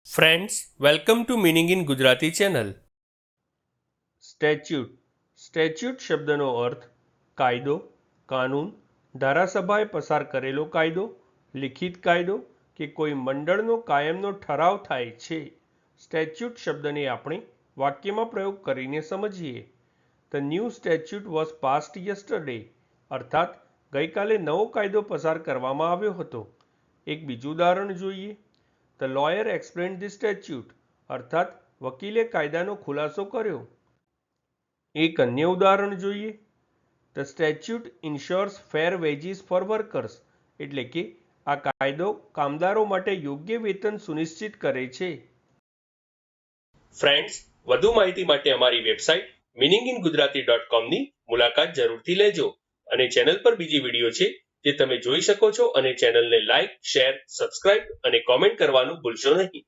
Friends, welcome to meaning in Gujarati channel. Statute શબ્દનો અર્થ કાયદો, કાનૂન, ધારાસભાએ પસાર કરેલો કાયદો, લિખિત કાયદો કે કોઈ મંડળનો કાયમનો ઠરાવ થાય છે. સ્ટેચ્યુટ શબ્દને આપણે વાક્યમાં પ્રયોગ કરીને સમજીએ. The new statute was passed yesterday, અર્થાત ગઈકાલે નવો કાયદો પસાર કરવામાં આવ્યો હતો. એક બીજું ઉદાહરણ જોઈએ. The lawyer explained the statute, અર્થાત વકીલે કાયદાનો ખુલાસો કર્યો. એક અન્ય ઉદાહરણ જોઈએ. The statute insures fair wages for workers, એટલે કે આ કાયદો કામદારો માટે યોગ્ય વેતન સુનિશ્ચિત કરે છે. ફ્રેન્ડ્સ, વધુ માહિતી માટે અમારી વેબસાઇટ meaninginggujarati.com ની મુલાકાત જરૂરથી લેજો અને ચેનલ પર બીજી વિડીયો છે જે તમે જોઈ શકો છો અને ચેનલને લાઇક, શેર, સબસ્ક્રાઇબ અને કોમેન્ટ કરવાનું ભૂલશો નહીં.